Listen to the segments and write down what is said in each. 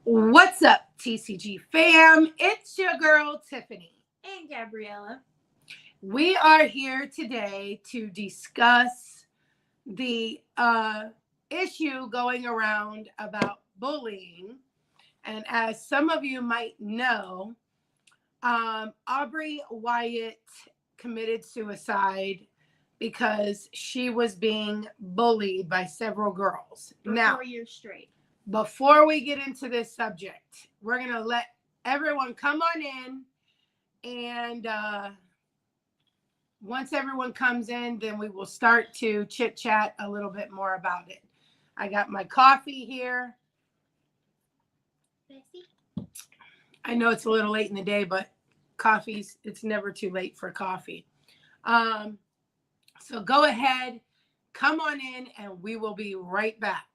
What's up, TCG fam? It's your girl, Tiffany. And Gabriella. We are here today to discuss the issue going around about bullying. And as some of you might know, Aubreigh Wyatt committed suicide because she was being bullied by several girls. For Now, 4 years straight. before we get into this subject, we're going to let everyone come on in. And once everyone comes in, then we will start to chit chat a little bit more about it. I got my coffee here. I know it's a little late in the day, but it's never too late for coffee. So go ahead, come on in, and we will be right back.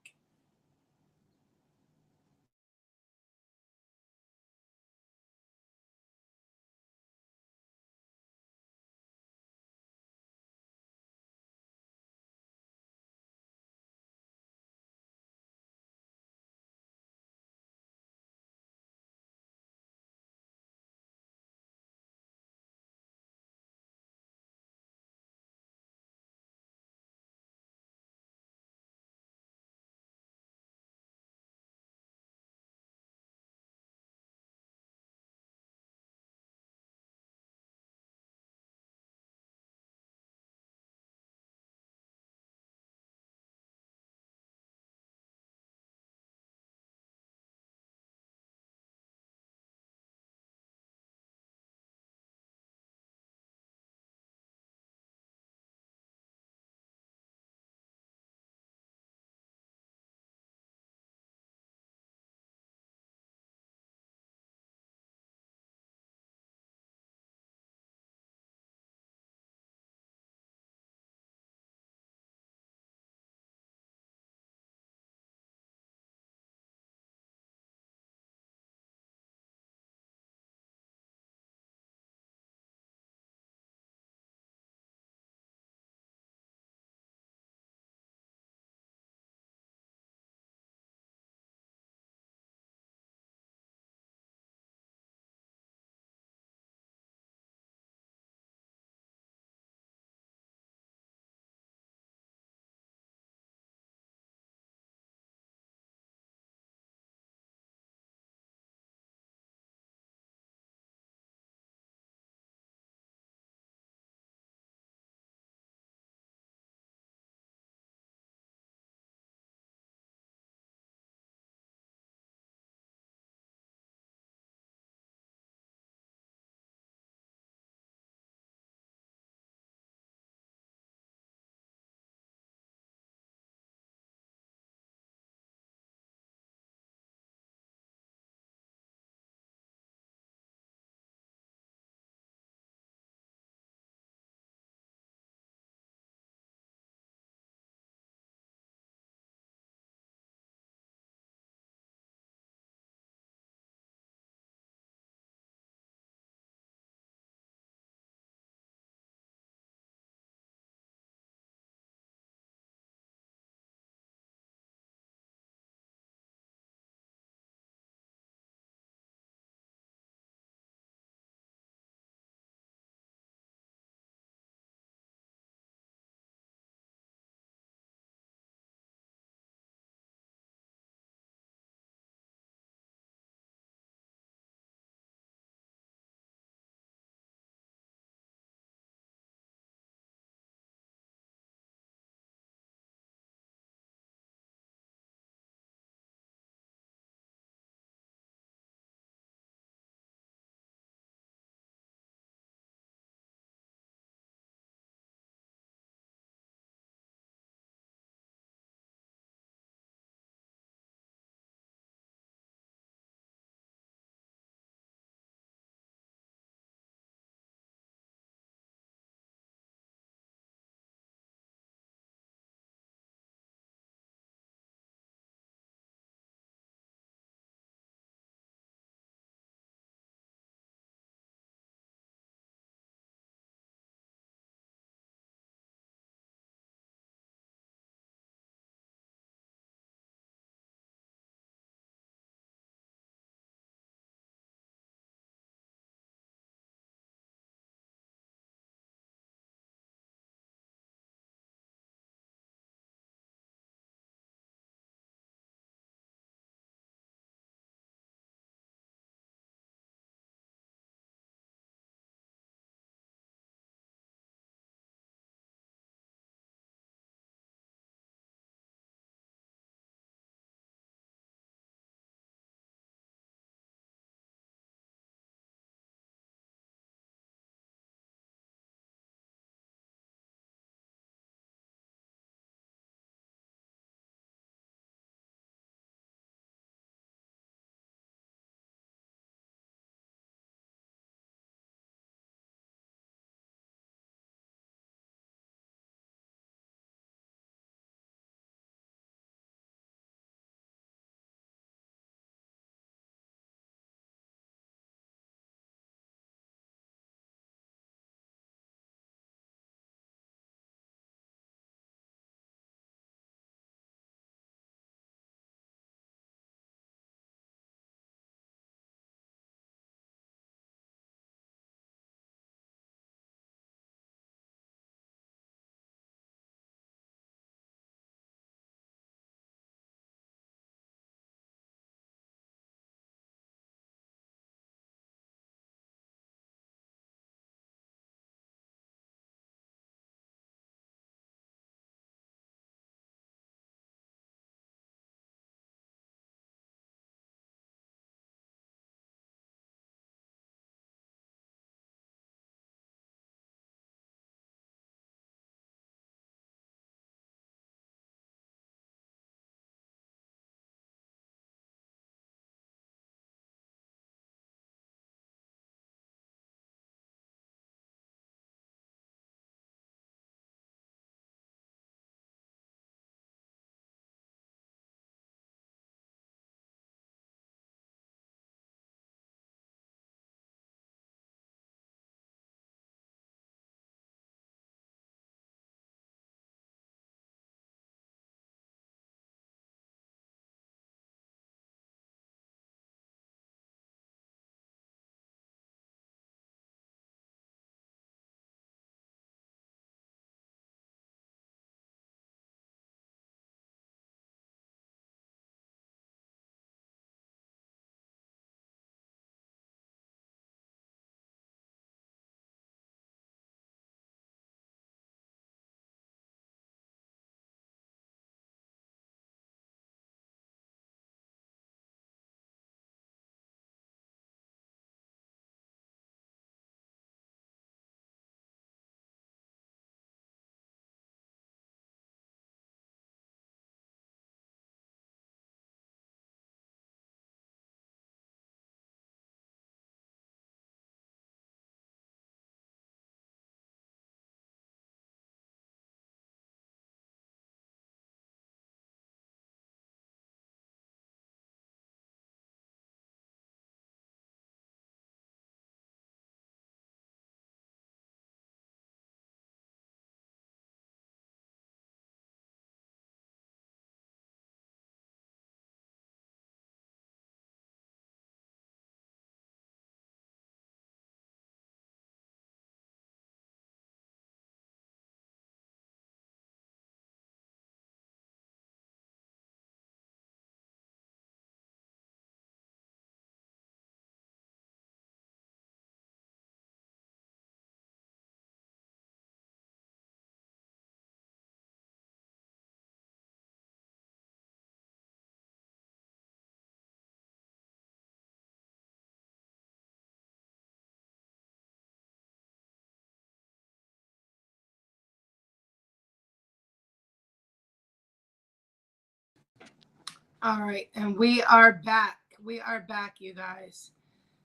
All right, and we are back. We are back, you guys.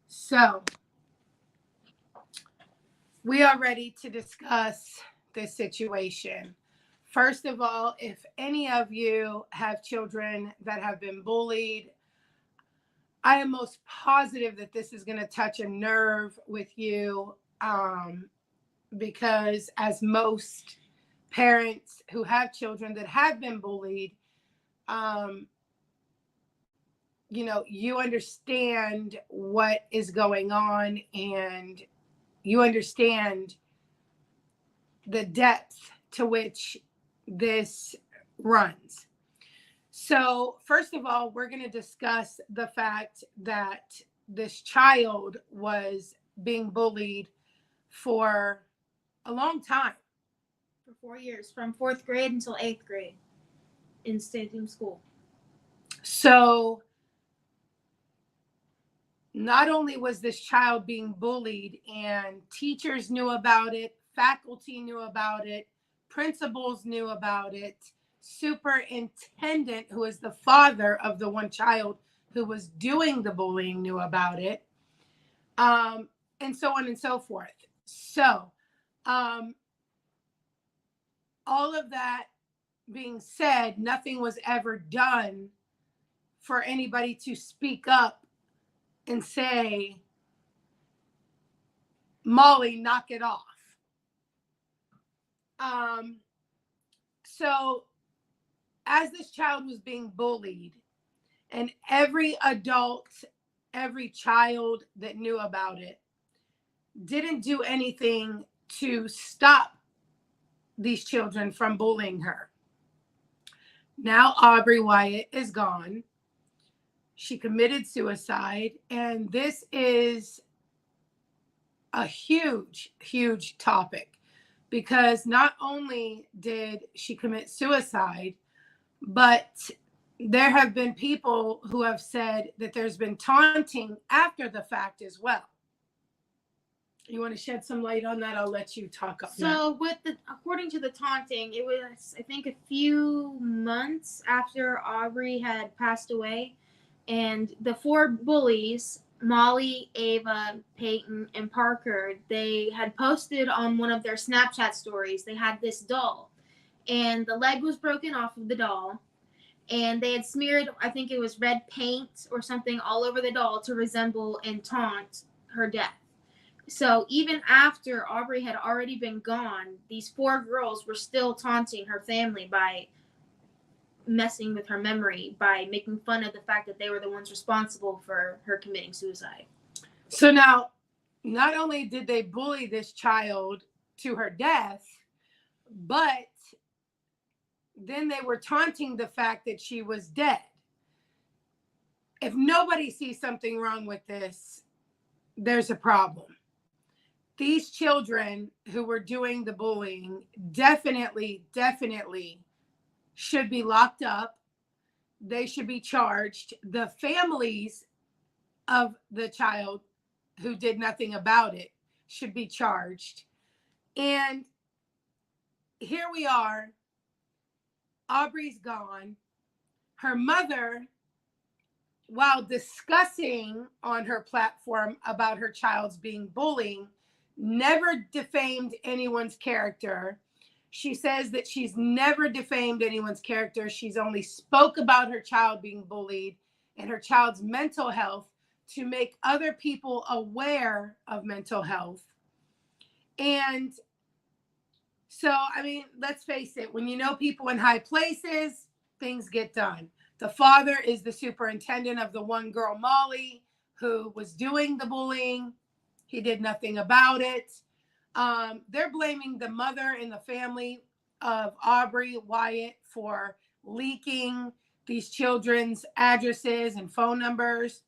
So, we are ready to discuss this situation. First of all, if any of you have children that have been bullied, I am most positive that this is going to touch a nerve with you, because as most parents who have children that have been bullied, um, you understand what is going on, and you understand the depth to which this runs. So, first of all, we're going to discuss the fact that this child was being bullied for a long time. For 4 years, from fourth grade until eighth grade in same school. So, not only was this child being bullied, and teachers knew about it, faculty knew about it, principals knew about it, superintendent, who is the father of the one child who was doing the bullying, knew about it, and so on and so forth. So, all of that being said, nothing was ever done for anybody to speak up and say, Molly, knock it off. So as this child was being bullied, and every adult, every child that knew about it didn't do anything to stop these children from bullying her. Now Aubreigh Wyatt is gone. She committed suicide, and this is a huge, huge topic, because not only did she commit suicide, but there have been people who have said that there's been taunting after the fact as well. You want to shed some light on that? I'll let you talk on that. According to the taunting, it was, I think, a few months after Aubreigh had passed away, and the four bullies, Molly, Ava, Peyton, and Parker, they had posted on one of their Snapchat stories, they had this doll, and the leg was broken off of the doll, and they had smeared, I think it was red paint or something, all over the doll to resemble and taunt her death. So even after Aubreigh had already been gone, these four girls were still taunting her family by messing with her memory, by making fun of the fact that they were the ones responsible for her committing suicide. So now, not only did they bully this child to her death, but then they were taunting the fact that she was dead. If nobody sees something wrong with this, there's a problem. These children who were doing the bullying definitely should be locked up. They should be charged. The families of the child who did nothing about it should be charged. And here we are. Aubreigh's gone. Her mother, while discussing on her platform about her child's being bullied, never defamed anyone's character. She says that she's never defamed anyone's character. She's only spoke about her child being bullied and her child's mental health to make other people aware of mental health. And so, I mean, let's face it, when you know people in high places, things get done. The father is the superintendent of the one girl, Molly, who was doing the bullying. He did nothing about it. They're blaming the mother and the family of Aubreigh Wyatt for leaking these children's addresses and phone numbers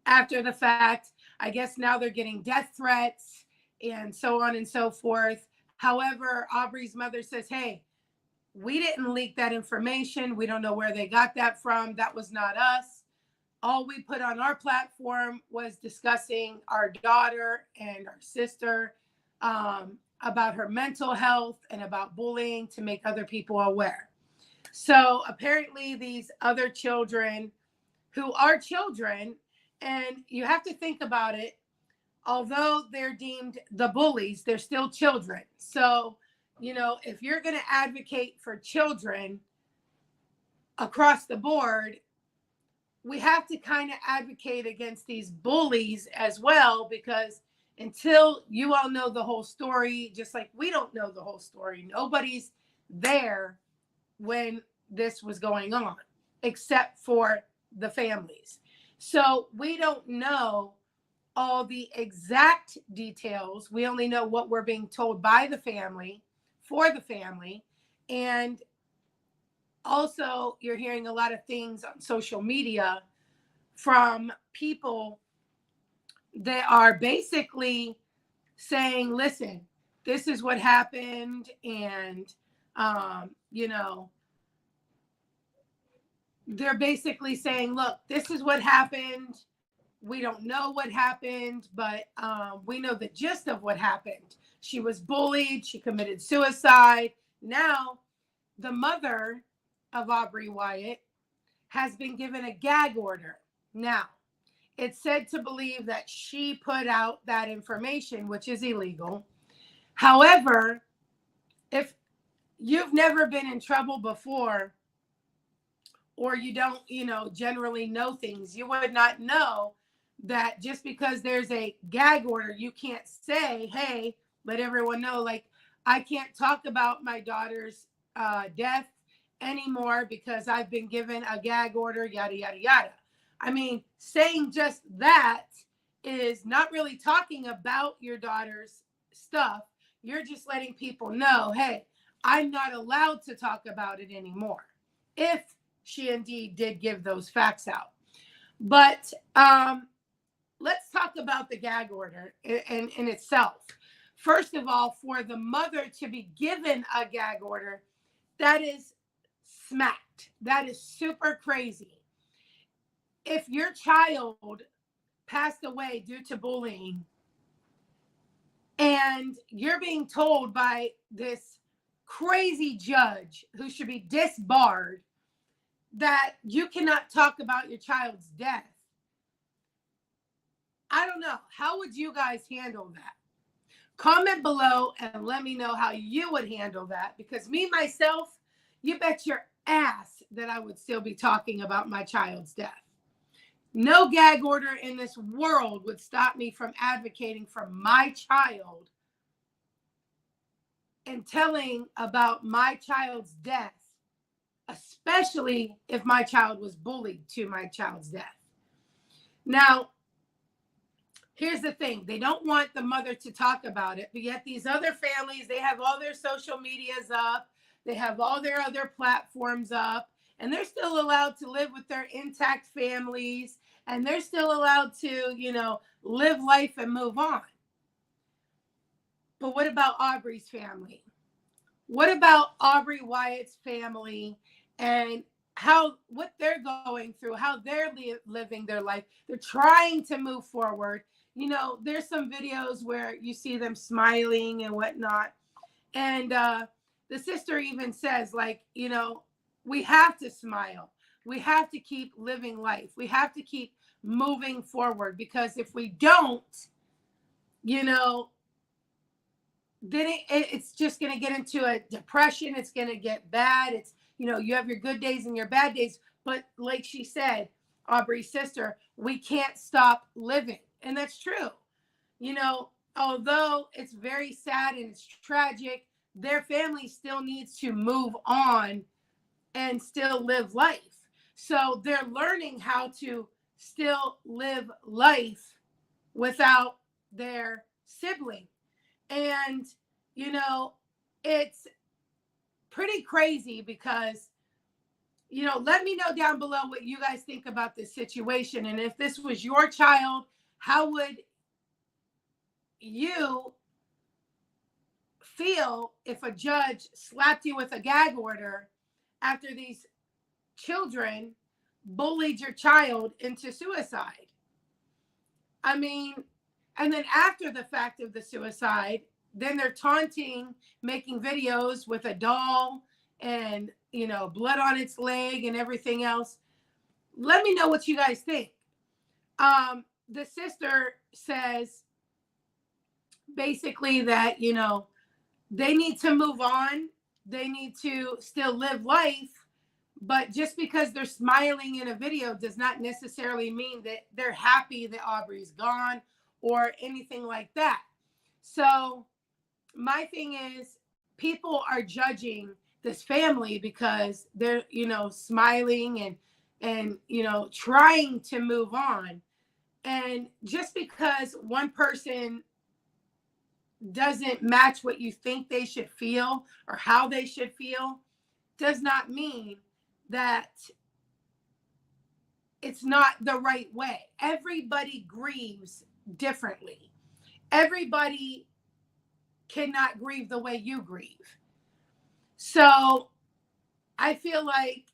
after the fact. I guess now they're getting death threats and so on and so forth. However, Aubreigh's mother says, hey, we didn't leak that information. We don't know where they got that from. That was not us. All we put on our platform was discussing our daughter and our sister, about her mental health and about bullying to make other people aware. So apparently these other children who are children, and you have to think about it, although they're deemed the bullies, they're still children. So, if you're going to advocate for children across the board, we have to kind of advocate against these bullies as well, because until you all know the whole story, just like we don't know the whole story, nobody's there when this was going on except for the families. So we don't know all the exact details. We only know what we're being told by the family, for the family. And also, you're hearing a lot of things on social media from people that are basically saying, listen, this is what happened. And, they're basically saying, look, this is what happened. We don't know what happened, but we know the gist of what happened. She was bullied. She committed suicide. Now, the mother of Aubreigh Wyatt has been given a gag order. Now, it's said to believe that she put out that information, which is illegal. However, if you've never been in trouble before, or you don't, generally know things, you would not know that just because there's a gag order, you can't say, hey, let everyone know, like, I can't talk about my daughter's death anymore because I've been given a gag order, yada, yada, yada. I mean, saying just that is not really talking about your daughter's stuff. You're just letting people know, hey, I'm not allowed to talk about it anymore, if she indeed did give those facts out. But let's talk about the gag order in itself. First of all, for the mother to be given a gag order, that is smacked. That is super crazy. If your child passed away due to bullying and you're being told by this crazy judge who should be disbarred that you cannot talk about your child's death, I don't know. How would you guys handle that? Comment below and let me know how you would handle that, because me, myself, you bet your ass that I would still be talking about my child's death. No gag order in this world would stop me from advocating for my child and telling about my child's death, especially if my child was bullied to my child's death. Now, here's the thing. They don't want the mother to talk about it, but yet these other families, they have all their social medias up. They have all their other platforms up, and they're still allowed to live with their intact families, and they're still allowed to, live life and move on. But what about Aubreigh's family? What about Aubreigh Wyatt's family and what they're going through, how they're living their life? They're trying to move forward. There's some videos where you see them smiling and whatnot. And the sister even says, like, we have to smile. We have to keep living life. We have to keep moving forward, because if we don't, then it's just going to get into a depression. It's going to get bad. It's, you have your good days and your bad days. But like she said, Aubreigh's sister, we can't stop living. And that's true. Although it's very sad and it's tragic, their family still needs to move on and still live life. So they're learning how to still live life without their sibling. And, it's pretty crazy because, let me know down below what you guys think about this situation. And if this was your child, how would you feel if a judge slapped you with a gag order after these children bullied your child into suicide? I mean, and then after the fact of the suicide, then they're taunting, making videos with a doll and, you know, blood on its leg and everything else. Let me know what you guys think. The sister says basically that, you know, they need to move on. They need to still live life. But just because they're smiling in a video does not necessarily mean that they're happy that Aubreigh's gone or anything like that. So my thing is, people are judging this family because they're, you know, smiling and, you know, trying to move on. And just because one person doesn't match what you think they should feel or how they should feel does not mean that it's not the right way. Everybody grieves differently. Everybody cannot grieve the way you grieve. So I feel like,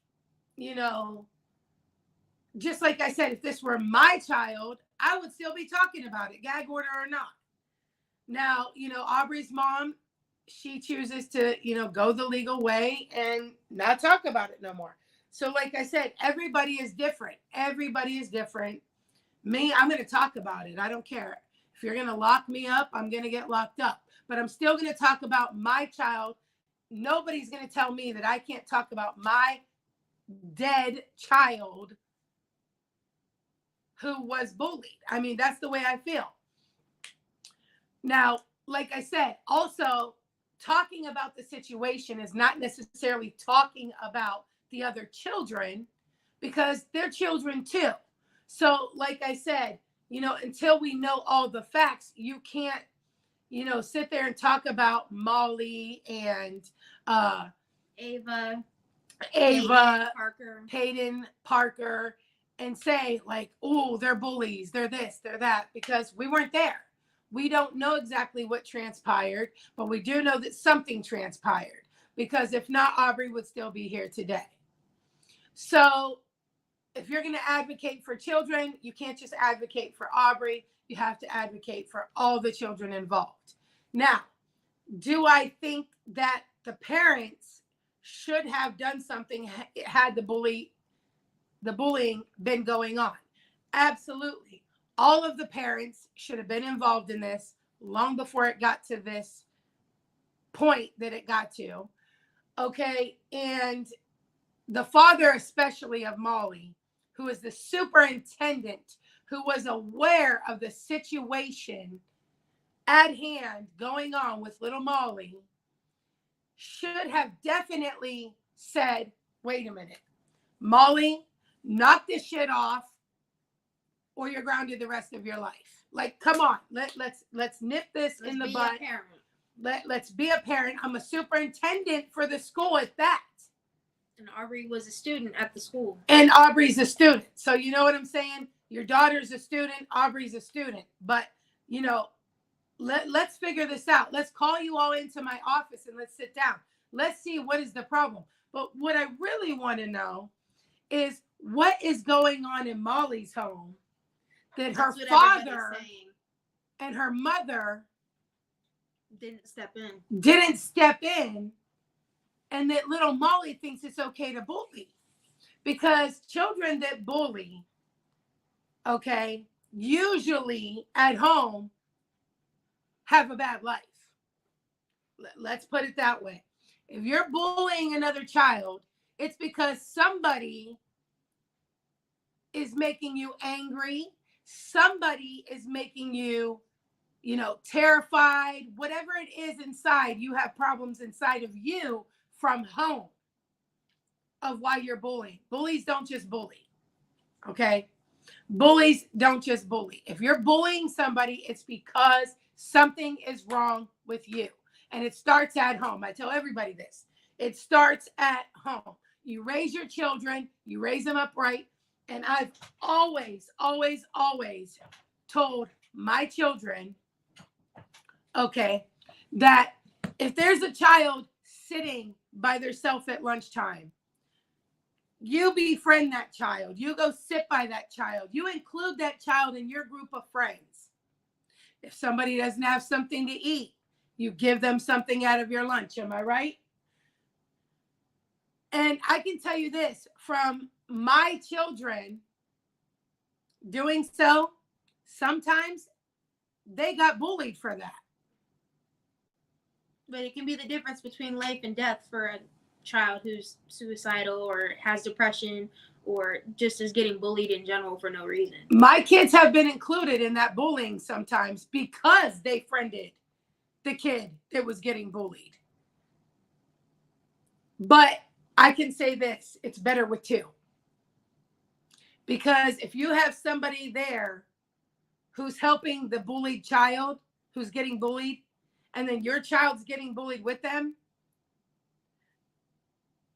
you know, just like I said, if this were my child, I would still be talking about it, gag order or not. Now, you know, Aubreigh's mom, she chooses to, you know, go the legal way and not talk about it no more. So like I said, everybody is different. Everybody is different. Me, I'm going to talk about it. I don't care. If you're going to lock me up, I'm going to get locked up. But I'm still going to talk about my child. Nobody's going to tell me that I can't talk about my dead child who was bullied. I mean, that's the way I feel. Now, like I said, also talking about the situation is not necessarily talking about the other children, because they're children too. So like I said, you know, until we know all the facts, you can't, you know, sit there and talk about Molly and Ava, Peyton Parker, and say like, oh, they're bullies, they're this, they're that, because we weren't there. We don't know exactly what transpired, but we do know that something transpired, because if not, Aubreigh would still be here today. So if you're going to advocate for children, you can't just advocate for Aubreigh. You have to advocate for all the children involved. Now, do I think that the parents should have done something had the bullying been going on? Absolutely. All of the parents should have been involved in this long before it got to this point that it got to. Okay. And the father, especially of Molly, who is the superintendent, who was aware of the situation at hand going on with little Molly, should have definitely said, wait a minute, Molly, knock this shit off or you're grounded the rest of your life. Like, come on, let's nip this in the bud. Let's be a parent. I'm a superintendent for the school at that. And Aubreigh was a student at the school. And Aubreigh's a student. So you know what I'm saying? Your daughter's a student, Aubreigh's a student. But, you know, let's figure this out. Let's call you all into my office and let's sit down. Let's see what is the problem. But what I really want to know is what is going on in Molly's home that her father and her mother didn't step in. And that little Molly thinks it's okay to bully. Because children that bully, okay, usually at home have a bad life. Let's put it that way. If you're bullying another child, it's because somebody is making you angry. Somebody is making you, you know, terrified. Whatever it is inside, you have problems inside of you from home of why you're bullying. Bullies don't just bully, okay? Bullies don't just bully. If you're bullying somebody, it's because something is wrong with you. And it starts at home. I tell everybody this. It starts at home. You raise your children, you raise them upright. And I've always, always, always told my children, okay, that if there's a child sitting by themselves at lunchtime, you befriend that child. You go sit by that child. You include that child in your group of friends. If somebody doesn't have something to eat, you give them something out of your lunch. Am I right? And I can tell you this from my children doing so, sometimes they got bullied for that. But it can be the difference between life and death for a child who's suicidal or has depression or just is getting bullied in general for no reason. My kids have been included in that bullying sometimes because they friended the kid that was getting bullied. But I can say this, it's better with two. Because if you have somebody there who's helping the bullied child who's getting bullied, and then your child's getting bullied with them,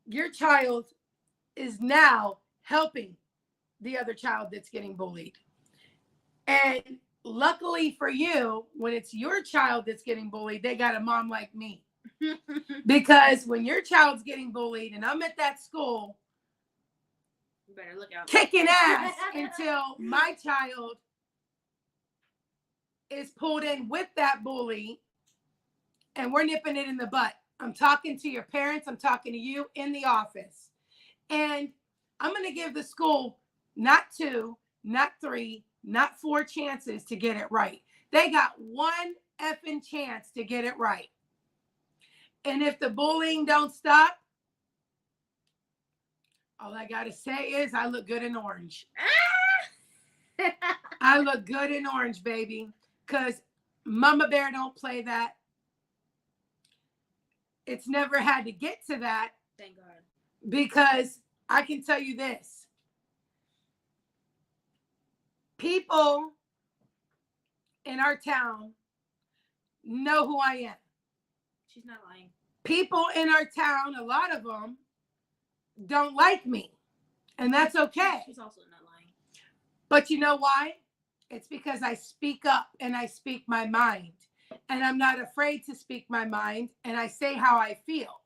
your child is now helping the other child that's getting bullied. And luckily for you, when it's your child that's getting bullied, they got a mom like me. Because when your child's getting bullied and I'm at that school, You better look out. kicking ass until my child is pulled in with that bully and we're nipping it in the butt. I'm talking to your parents. I'm talking to you in the office. And I'm going to give the school not 2, not 3, not 4 chances to get it right. They got one effing chance to get it right. And if the bullying don't stop, all I got to say is I look good in orange. I look good in orange, baby, because Mama Bear don't play that. It's never had to get to that. Thank God. Because I can tell you this. People in our town know who I am. She's not lying. People in our town, a lot of them, don't like me. And that's okay. She's also not lying. But you know why? It's because I speak up and I speak my mind. And I'm not afraid to speak my mind. And I say how I feel.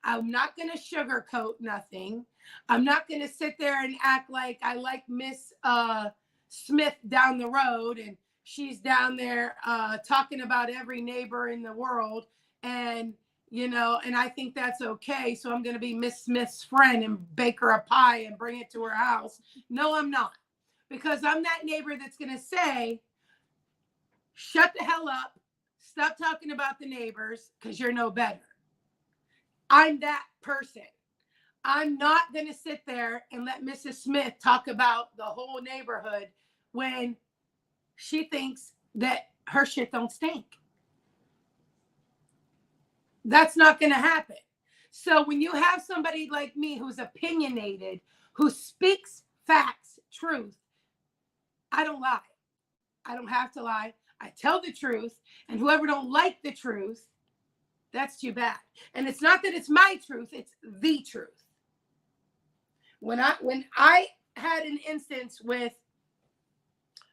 I'm not going to sugarcoat nothing. I'm not going to sit there and act like I like Miss Smith down the road. And she's down there talking about every neighbor in the world. And, you know, and I think that's okay. So I'm going to be Miss Smith's friend and bake her a pie and bring it to her house. No, I'm not. Because I'm that neighbor that's going to say, shut the hell up. Stop talking about the neighbors because you're no better. I'm that person. I'm not going to sit there and let Mrs. Smith talk about the whole neighborhood when she thinks that her shit don't stink. That's not going to happen. So when you have somebody like me who's opinionated, who speaks facts, truth, I don't lie. I don't have to lie. I tell the truth, and whoever don't like the truth, that's too bad. And it's not that it's my truth, it's the truth. When I had an instance with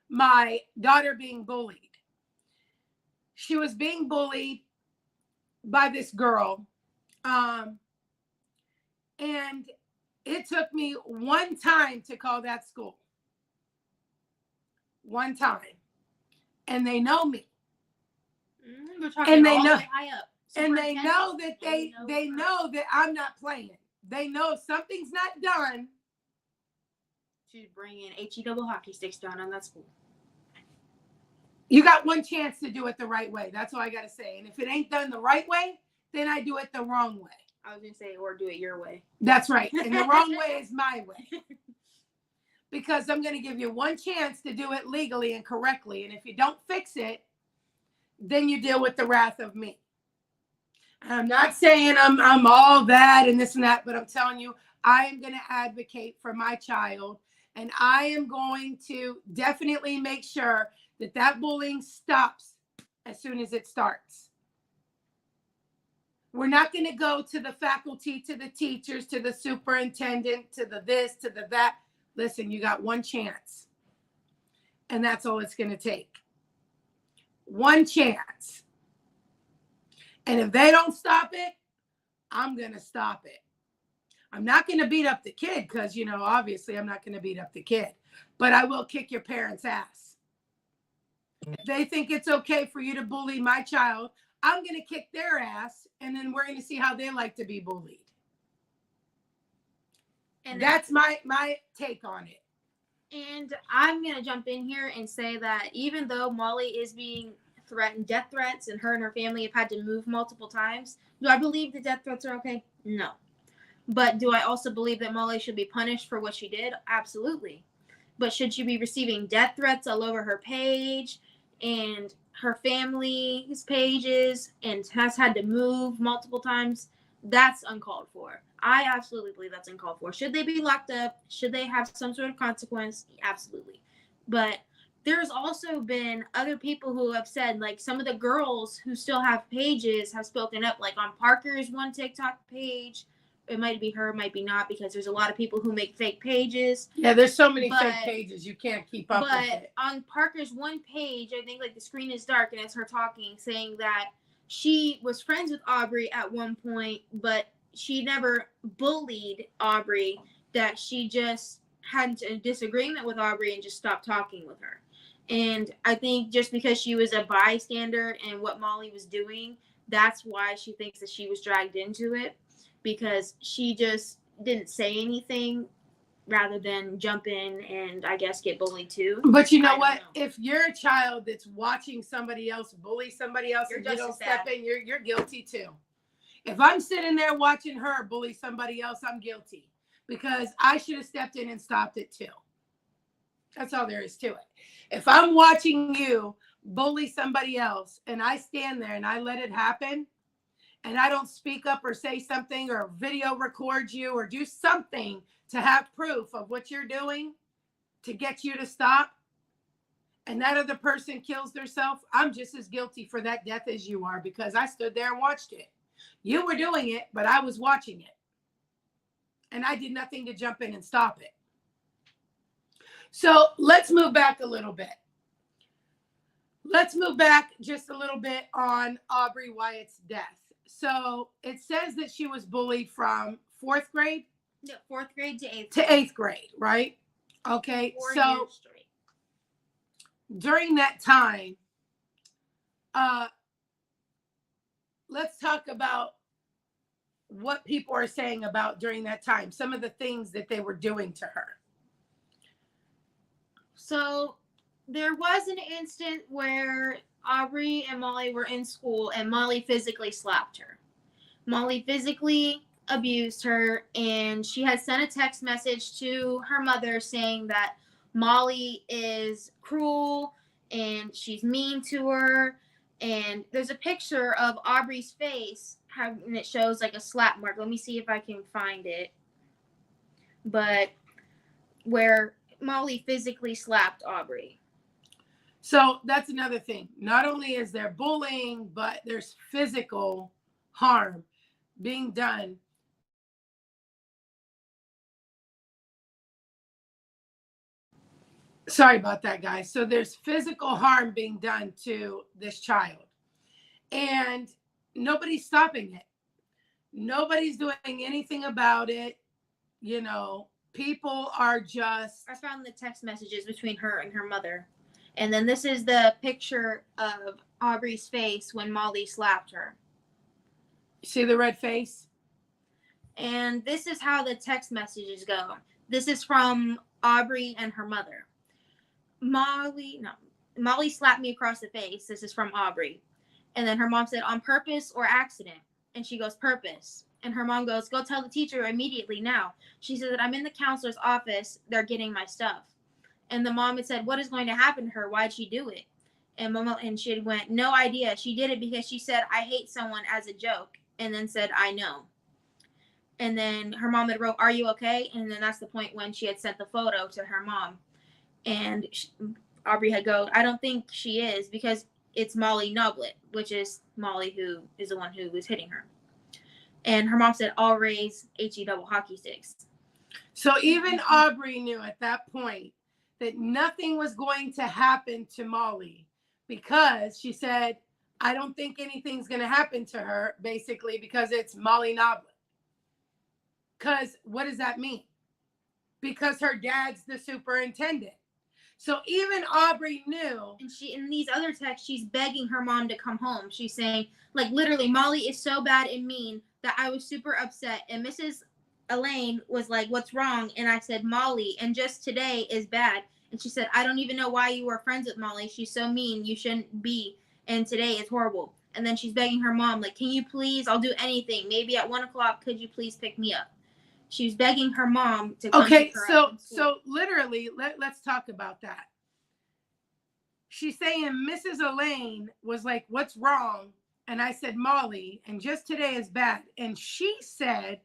my daughter being bullied, she was being bullied by this girl. And it took me one time to call that school. One time. And they know me. And they know, and they know that they know that I'm not playing. They know if something's not done. She's bringing HE double hockey sticks down on that school. You got one chance to do it the right way. That's all I got to say. And if it ain't done the right way, then I do it the wrong way. I was going to say, or do it your way. That's right. And the wrong way is my way. Because I'm going to give you one chance to do it legally and correctly. And if you don't fix it, then you deal with the wrath of me. I'm not saying I'm all that and this and that, but I'm telling you, I am going to advocate for my child. And I am going to definitely make sure that that bullying stops as soon as it starts. We're not going to go to the faculty, to the teachers, to the superintendent, to the this, to the that. Listen, you got one chance. And that's all it's going to take. One chance. And if they don't stop it, I'm going to stop it. I'm not going to beat up the kid because, you know, obviously I'm not going to beat up the kid. But I will kick your parents' ass. If they think it's okay for you to bully my child, I'm going to kick their ass. And then we're going to see how they like to be bullied. And that's my take on it. And I'm going to jump in here and say that even though Molly is being threatened, death threats, and her family have had to move multiple times, do I believe the death threats are okay? No. But do I also believe that Molly should be punished for what she did? Absolutely. But should she be receiving death threats all over her page and her family's pages and has had to move multiple times? That's uncalled for. I absolutely believe that's uncalled for. Should they be locked up? Should they have some sort of consequence? Absolutely. But there's also been other people who have said, like some of the girls who still have pages have spoken up, like on Parker's one TikTok page. It might be her, might be not, because there's a lot of people who make fake pages. Yeah, there's so many fake pages, you can't keep up with it. But on Parker's one page, I think like the screen is dark and it's her talking, saying that she was friends with Aubreigh at one point, but she never bullied Aubreigh, that she just had a disagreement with Aubreigh and just stopped talking with her. And I think just because she was a bystander and what Molly was doing, that's why she thinks that she was dragged into it, because she just didn't say anything rather than jump in and I guess get bullied too. But you know what? If you're a child that's watching somebody else bully somebody else and you don't step in, you're guilty too. If I'm sitting there watching her bully somebody else, I'm guilty, because I should have stepped in and stopped it too. That's all there is to it. If I'm watching you bully somebody else and I stand there and I let it happen and I don't speak up or say something or video record you or do something to have proof of what you're doing to get you to stop, and that other person kills themselves, I'm just as guilty for that death as you are, because I stood there and watched it. You were doing it, but I was watching it. And I did nothing to jump in and stop it. So let's move back a little bit. Let's move back just a little bit on Aubreigh Wyatt's death. So it says that she was bullied from 4th grade? No, 4th grade to 8th grade. To 8th grade, right? Okay, 4 so years straight. During that time, let's talk about what people are saying about during that time, some of the things that they were doing to her. So there was an instant where Aubreigh and Molly were in school and Molly physically slapped her. Molly physically abused her, and she had sent a text message to her mother saying that Molly is cruel and she's mean to her. And there's a picture of Aubreigh's face, and it shows like a slap mark. Let me see if I can find it. But where Molly physically slapped Aubreigh. So that's another thing. Not only is there bullying, but there's physical harm being done. Sorry about that, guys. So there's physical harm being done to this child, and nobody's stopping it. Nobody's doing anything about it. You know, people are just... I found the text messages between her and her mother. And then this is the picture of Aubreigh's face when Molly slapped her. See the red face? And this is how the text messages go. This is from Aubreigh and her mother. Molly slapped me across the face. This is from Aubreigh. And then her mom said, on purpose or accident? And she goes, purpose. And her mom goes, go tell the teacher immediately now. She said that I'm in the counselor's office. They're getting my stuff. And the mom had said, what is going to happen to her? Why'd she do it? And she went, no idea. She did it because she said, I hate someone, as a joke. And then said, I know. And then her mom had wrote, are you okay? And then that's the point when she had sent the photo to her mom. And Aubreigh had go, I don't think she is, because it's Molly Noblet, which is Molly who is the one who was hitting her. And her mom said, I'll raise HE double hockey sticks. So even Aubreigh knew at that point that nothing was going to happen to Molly, because she said, I don't think anything's going to happen to her, basically, because it's Molly Noblet. Because what does that mean? Because her dad's the superintendent. So even Aubreigh knew. And she, in these other texts, she's begging her mom to come home. She's saying, like, literally, Molly is so bad and mean that I was super upset. And Mrs. Elaine was like, "What's wrong?" And I said, "Molly, and just today is bad." And she said, "I don't even know why you were friends with Molly. She's so mean. You shouldn't be. And today is horrible." And then she's begging her mom, like, "Can you please? I'll do anything. Maybe at 1:00, could you please pick me up?" She was begging her mom to come pick her up from school. So literally, let's talk about that. She's saying Mrs. Elaine was like, "What's wrong?" And I said, "Molly, and just today is bad." And she said,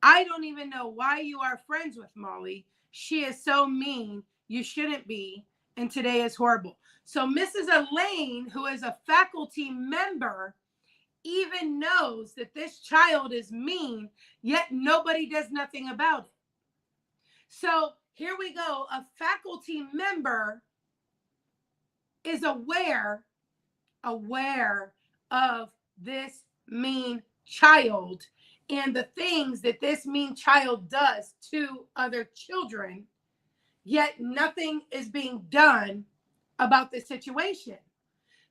"I don't even know why you are friends with Molly. She is so mean. You shouldn't be. And today is horrible." So Mrs. Elaine, who is a faculty member, even knows that this child is mean, yet nobody does nothing about it. So here we go. A faculty member is aware of this mean child and the things that this mean child does to other children, yet nothing is being done about the situation.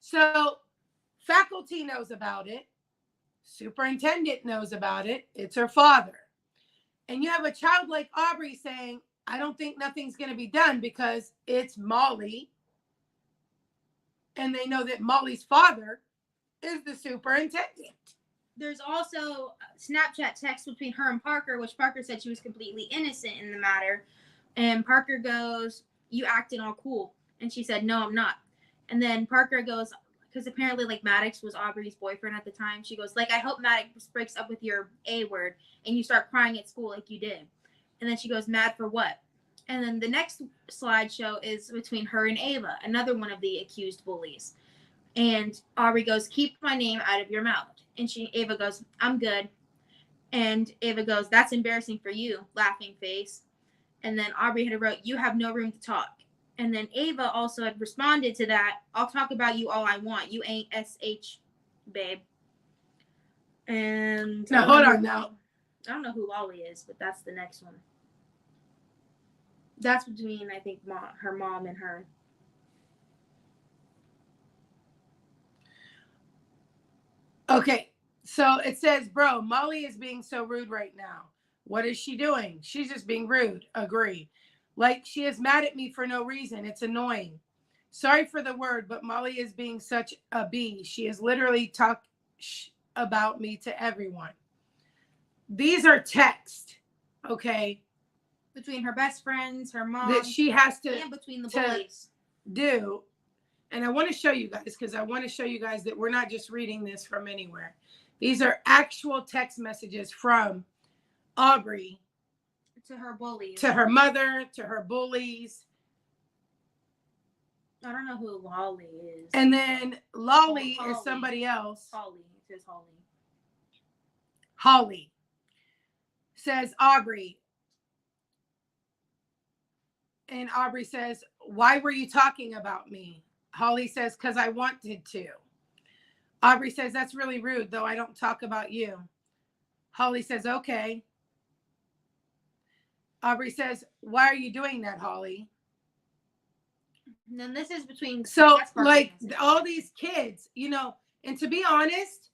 So faculty knows about it. Superintendent knows about it. It's her father. And you have a child like Aubreigh saying, "I don't think nothing's going to be done because it's Molly." And they know that Molly's father is the superintendent. There's also Snapchat text between her and Parker, which Parker said she was completely innocent in the matter. And Parker goes, "You acting all cool." And she said, "No, I'm not." And then Parker goes, because apparently like Maddox was Aubreigh's boyfriend at the time. She goes, like, "I hope Maddox breaks up with your A word and you start crying at school like you did." And then she goes, "Mad for what?" And then the next slideshow is between her and Ava, another one of the accused bullies. And Aubreigh goes, "Keep my name out of your mouth." And Ava goes, "I'm good." And Ava goes, "That's embarrassing for you," laughing face. And then Aubreigh had wrote, "You have no room to talk." And then Ava also had responded to that, "I'll talk about you all I want. You ain't SH, babe." And now hold on now. I don't know who Lolly is, but that's the next one. That's between, I think, her mom and her. Okay, so it says, "Bro, Molly is being so rude right now. What is she doing? She's just being rude." Agree. Like, she is mad at me for no reason. It's annoying. Sorry for the word, but Molly is being such a bee. She is literally talk about me to everyone. These are texts, okay? Between her best friends, her mom. That she has to, and between the bullies. Do. And I want to show you guys, because I want to show you guys that we're not just reading this from anywhere. These are actual text messages from Aubreigh to her bullies. To her mother, to her bullies. I don't know who Lolly is. And then Lolly is somebody else. Holly. It says Holly. Holly says Aubreigh. And Aubreigh says, "Why were you talking about me?" Holly says, "Because I wanted to." Aubreigh says, "That's really rude, though I don't talk about you." Holly says, "Okay." Aubreigh says, "Why are you doing that, Holly?" And then this is between. So, like, all these kids, you know, and to be honest,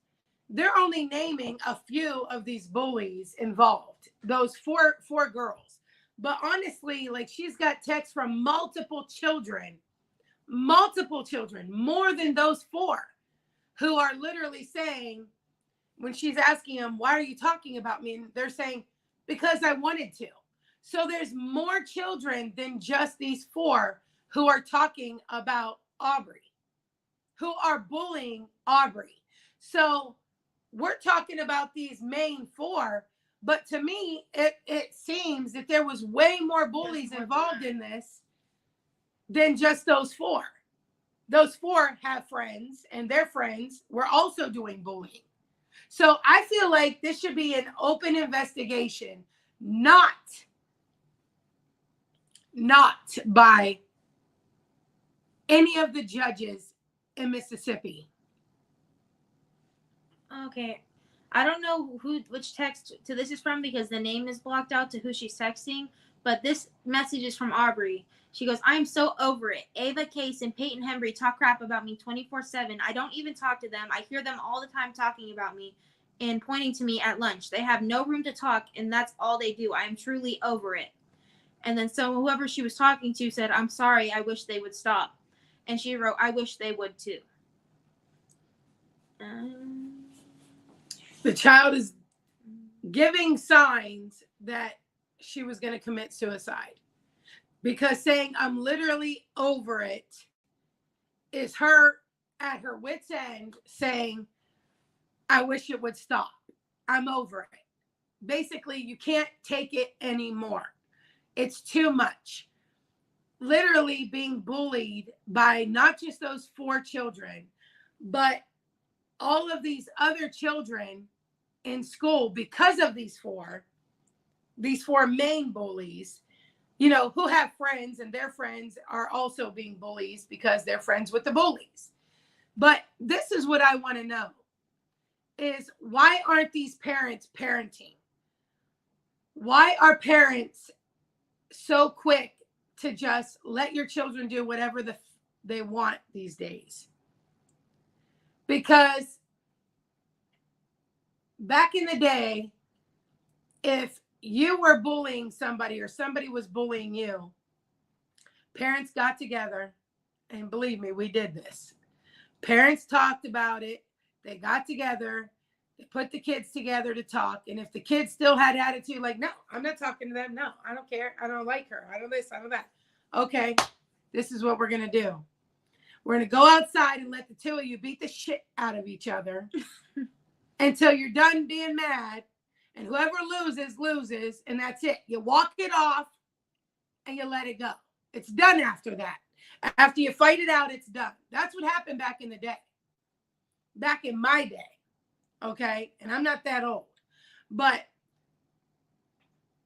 they're only naming a few of these bullies involved, those four girls. But honestly, like, she's got texts from multiple children, more than those four, who are literally saying, when she's asking them, "Why are you talking about me?" And they're saying, "Because I wanted to." So there's more children than just these four who are talking about Aubreigh, who are bullying Aubreigh. So we're talking about these main four, but to me, it seems that there was way more bullies involved in this than just those four. Those four have friends, and their friends were also doing bullying. So I feel like this should be an open investigation, not by any of the judges in Mississippi. Okay. I don't know which text to this is from because the name is blocked out to who she's texting, but this message is from Aubreigh. She goes, "I'm so over it. Ava Case and Peyton Hembry talk crap about me 24/7. I don't even talk to them. I hear them all the time talking about me. and pointing to me at lunch. They have no room to talk, and that's all they do. I am truly over it. And then so whoever she was talking to said, I'm sorry, I wish they would stop. And she wrote, I wish they would too. The child is giving signs that she was going to commit suicide, because saying I'm literally over it is her at her wit's end saying, I wish it would stop. I'm over it. Basically, you can't take it anymore. It's too much. Literally being bullied by not just those 4 children, but all of these other children in school because of these four main bullies, who have friends, and their friends are also being bullies because they're friends with the bullies. But this is what I want to know is, why aren't these parents parenting? Why are parents so quick to just let your children do whatever they want these days? Because back in the day, if you were bullying somebody or somebody was bullying you, parents got together, and believe me, we did this. Parents talked about it. They got together. They put the kids together to talk. And if the kids still had attitude like, no, I'm not talking to them. No, I don't care. I don't like her. I don't this, I don't that. Okay, this is what we're going to do. We're going to go outside and let the 2 of you beat the shit out of each other until you're done being mad. And whoever loses, and that's it. You walk it off and you let it go. It's done after that. After you fight it out, it's done. That's what happened back in the day. Back in my day. Okay? And I'm not that old. But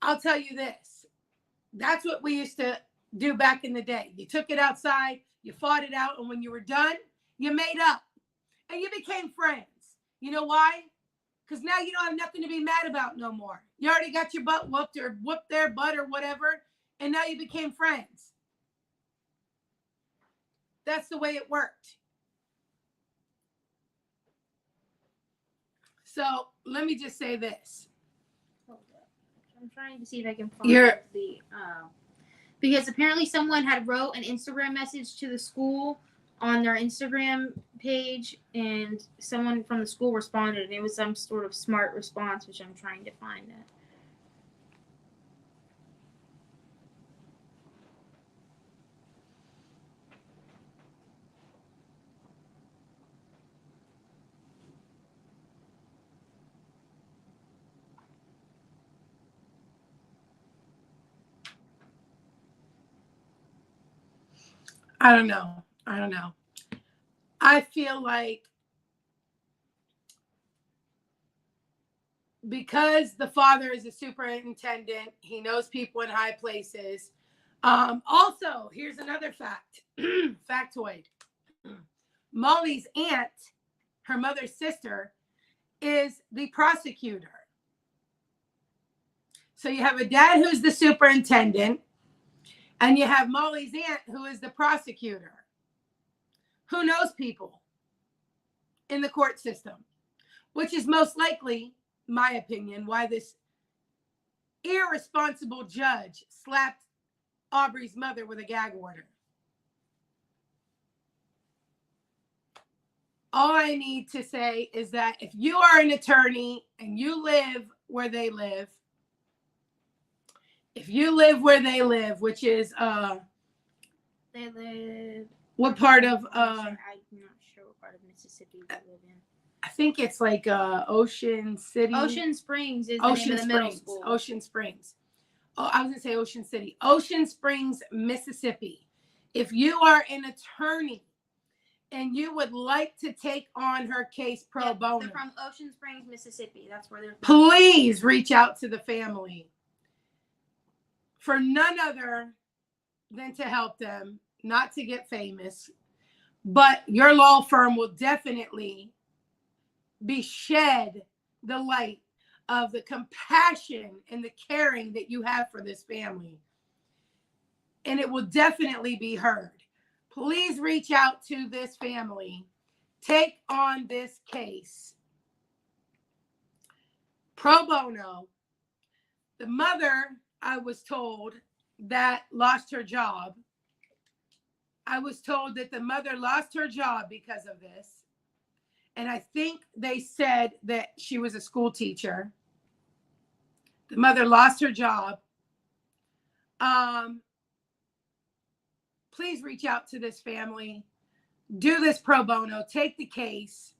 I'll tell you this. That's what we used to do back in the day. You took it outside, you fought it out, and when you were done, you made up. And you became friends. You know why? Because now you don't have nothing to be mad about no more. You already got your butt whooped or whooped their butt or whatever, and now you became friends. That's the way it worked. So let me just say this. Hold up. I'm trying to see if I can find the because apparently someone had wrote an Instagram message to the school on their Instagram page, and someone from the school responded, and it was some sort of smart response, which I'm trying to find it. I don't know. I feel like because the father is a superintendent, he knows people in high places. Also, here's another fact, factoid. Molly's aunt, her mother's sister, is the prosecutor. So you have a dad who's the superintendent, and you have Molly's aunt who is the prosecutor, who knows people in the court system, which is most likely, my opinion, why this irresponsible judge slapped Aubreigh's mother with a gag order. All I need to say is that if you are an attorney and you live where they live, which is they live. What part of I'm not sure what part of Mississippi they live in. I think it's like Ocean City. Ocean Springs is the name of the middle school. Ocean Springs. Oh, I was gonna say Ocean City. Ocean Springs, Mississippi. If you are an attorney and you would like to take on her case pro bono, they're from Ocean Springs, Mississippi. That's where they're from. Please reach out to the family for none other than to help them, not to get famous. But your law firm will definitely be shed the light of the compassion and the caring that you have for this family. And it will definitely be heard. Please reach out to this family. Take on this case. pro bono. The mother, I was told, that lost her job. I was told that the mother lost her job because of this. And I think they said that she was a school teacher. The mother lost her job. Please reach out to this family. Do this pro bono. Take the case.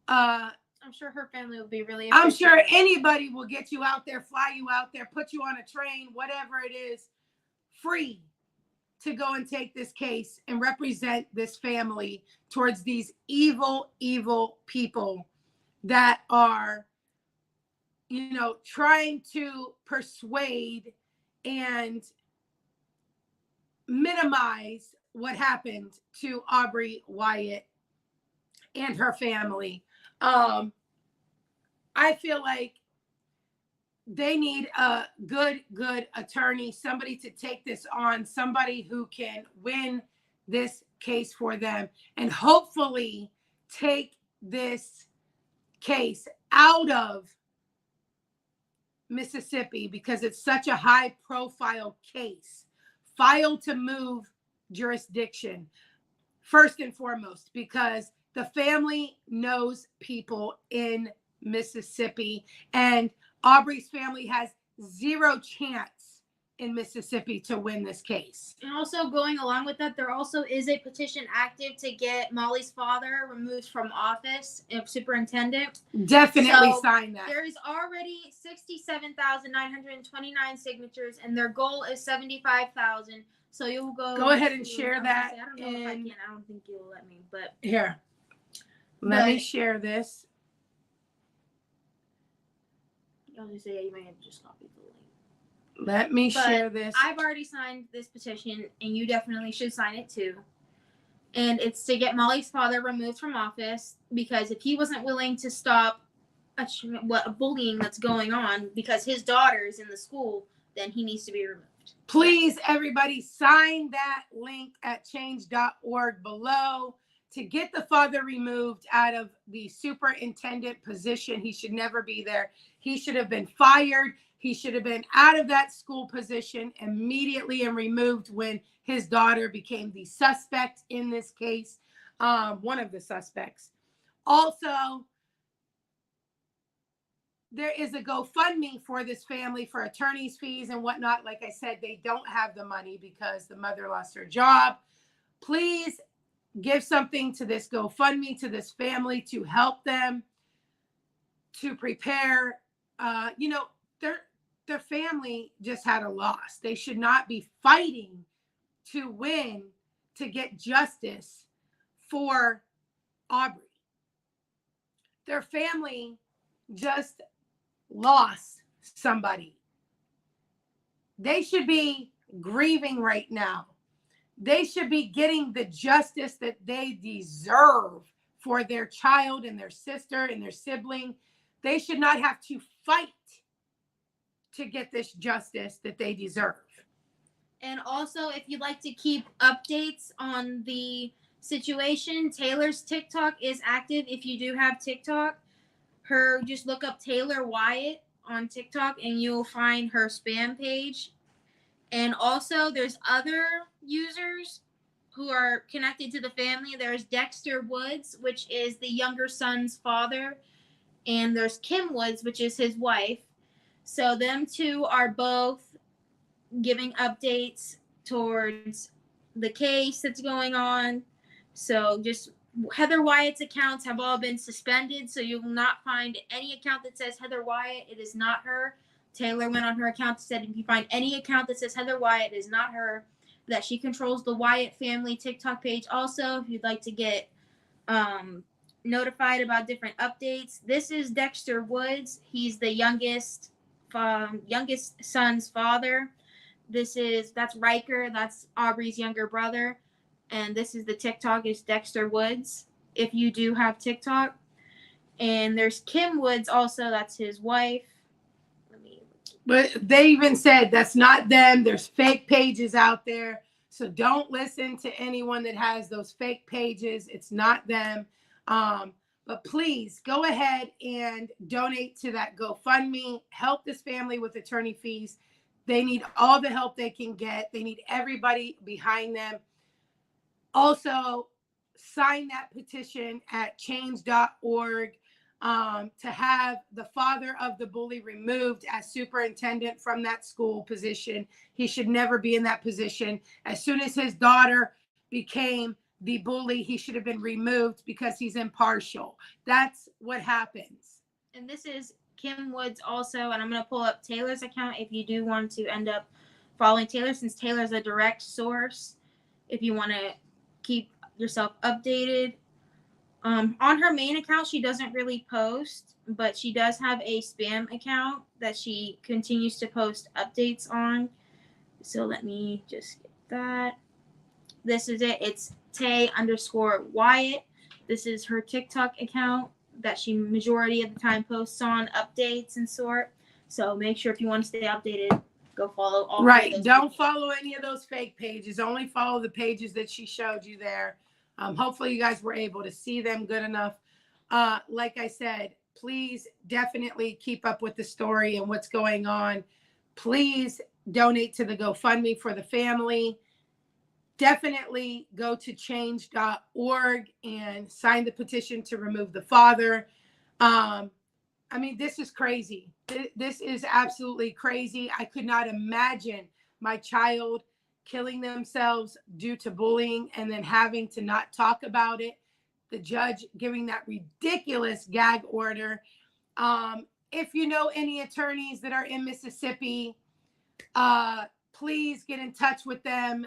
I'm sure her family will be really I'm sure anybody will get you out there, fly you out there, put you on a train, whatever it is, free to go and take this case and represent this family towards these evil, evil people that are, trying to persuade and minimize what happened to Aubreigh Wyatt and her family. I feel like they need a good attorney, somebody to take this on, somebody who can win this case for them and hopefully take this case out of Mississippi, because it's such a high profile case. Filed to move jurisdiction, first and foremost, because the family knows people in Mississippi, and Aubreigh's family has zero chance in Mississippi to win this case. And also going along with that, there also is a petition active to get Molly's father removed from office of superintendent. Definitely sign that. There is already 67,929 signatures, and their goal is 75,000. So you'll go ahead and share that. I don't know if I can. I don't think you'll let me, but here. Let me share this. I'll just say, yeah, you might have to just copy the link. Let me share this. I've already signed this petition, and you definitely should sign it too. And it's to get Molly's father removed from office, because if he wasn't willing to stop a bullying that's going on because his daughter's in the school, then he needs to be removed. Please, everybody, sign that link at change.org below to get the father removed out of the superintendent position. He should never be there. He should have been fired. He should have been out of that school position immediately and removed when his daughter became the suspect in this case, one of the suspects. Also, there is a GoFundMe for this family for attorney's fees and whatnot. Like I said, they don't have the money because the mother lost her job. Please give something to this GoFundMe, to this family, to help them to prepare. Their family just had a loss. They should not be fighting to win, to get justice for Aubreigh. Their family just lost somebody. They should be grieving right now. They should be getting the justice that they deserve for their child and their sister and their sibling. They should not have to fight to get this justice that they deserve. And also, if you'd like to keep updates on the situation, Taylor's TikTok is active. If you do have TikTok, just look up Taylor Wyatt on TikTok and you'll find her spam page. And also, there's other users who are connected to the family. There's Dexter Woods, which is the younger son's father. And there's Kim Woods, which is his wife. So them two are both giving updates towards the case that's going on. So just Heather Wyatt's accounts have all been suspended. So you will not find any account that says Heather Wyatt. It is not her. Taylor went on her account and said, if you find any account that says Heather Wyatt, it is not her. That she controls the Wyatt family TikTok page. Also, if you'd like to get notified about different updates, this is Dexter Woods. He's the youngest son's father. That's Riker. That's Aubreigh's younger brother. And this is the TikTok is Dexter Woods, if you do have TikTok. And there's Kim Woods also. That's his wife. But they even said that's not them. There's fake pages out there. So don't listen to anyone that has those fake pages. It's not them. But please go ahead and donate to that GoFundMe. Help this family with attorney fees. They need all the help they can get. They need everybody behind them. Also, sign that petition at change.org to have the father of the bully removed as superintendent from that school position. He should never be in that position. As soon as his daughter became the bully, he should have been removed because he's impartial. That's what happens. And this is Kim Woods also, and I'm going to pull up Taylor's account if you do want to end up following Taylor, since Taylor's a direct source if you want to keep yourself updated. On her main account, she doesn't really post, but she does have a spam account that she continues to post updates on. So let me just get that. This is it. It's Tay_Wyatt. This is her TikTok account that she majority of the time posts on updates and sort. So make sure if you want to stay updated, go follow all. Right. Don't follow any of those fake pages. Only follow the pages that she showed you there. Hopefully you guys were able to see them good enough. Like I said, please definitely keep up with the story and what's going on. Please donate to the GoFundMe for the family. Definitely go to change.org and sign the petition to remove the father. I mean, this is crazy. This is absolutely crazy. I could not imagine my child killing themselves due to bullying and then having to not talk about it. The judge giving that ridiculous gag order. If you know any attorneys that are in Mississippi, please get in touch with them.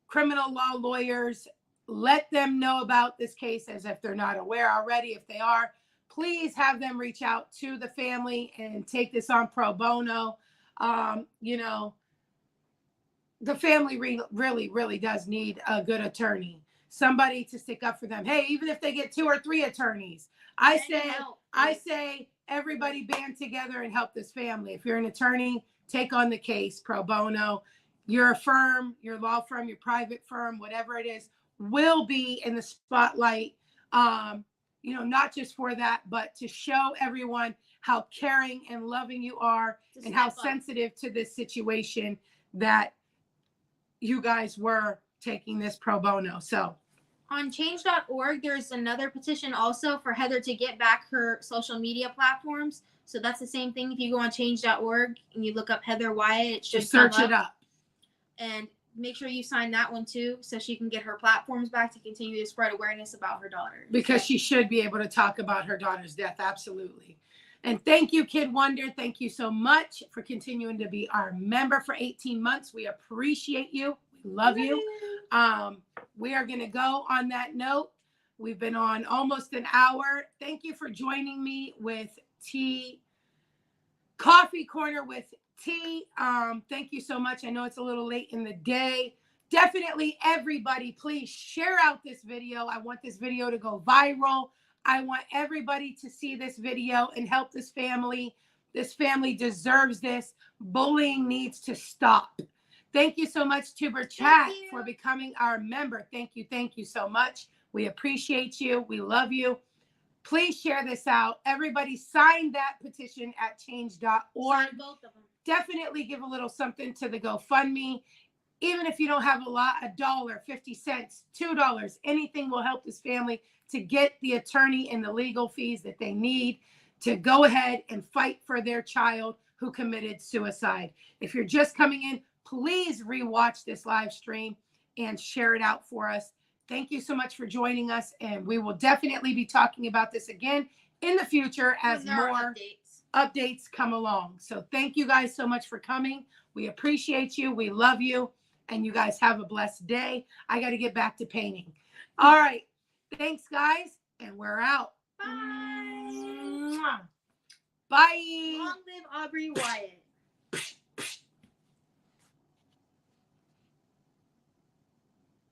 Criminal law lawyers, let them know about this case as if they're not aware already. If they are, please have them reach out to the family and take this on pro bono. You know, the family really does need a good attorney, somebody to stick up for them. Hey, even if they get 2 or 3 attorneys, I say everybody band together and help this family. If you're an attorney, take on the case pro bono. Your firm, your law firm, your private firm, whatever it is, will be in the spotlight. You know, not just for that, but to show everyone how caring and loving you are and how sensitive to this situation that you guys were taking this pro bono. So on change.org, there's another petition also for Heather to get back her social media platforms. So that's the same thing. If you go on change.org and you look up Heather Wyatt, it should just search it up. And make sure you sign that one too, so she can get her platforms back to continue to spread awareness about her daughter. Because she should be able to talk about her daughter's death. Absolutely. And thank you, Kid Wonder. Thank you so much for continuing to be our member for 18 months. We appreciate you. We love you. We are going to go on that note. We've been on almost an hour. Thank you for joining me with Coffee Corner with T. Thank you so much. I know it's a little late in the day. Definitely, everybody, please share out this video. I want this video to go viral. I want everybody to see this video and help this family. This family deserves this. Bullying needs to stop. Thank you so much, Tuber Chat, for becoming our member. Thank you. Thank you so much. We appreciate you. We love you. Please share this out. Everybody sign that petition at change.org. Sign both of them. Definitely give a little something to the GoFundMe. Even if you don't have a lot, $1, 50 cents, $2, anything will help this family to get the attorney and the legal fees that they need to go ahead and fight for their child who committed suicide. If you're just coming in, please rewatch this live stream and share it out for us. Thank you so much for joining us, and we will definitely be talking about this again in the future as more updates come along. So thank you guys so much for coming. We appreciate you. We love you. And you guys have a blessed day. I got to get back to painting. All right. Thanks, guys. And we're out. Bye. Bye. Long live Aubreigh Wyatt.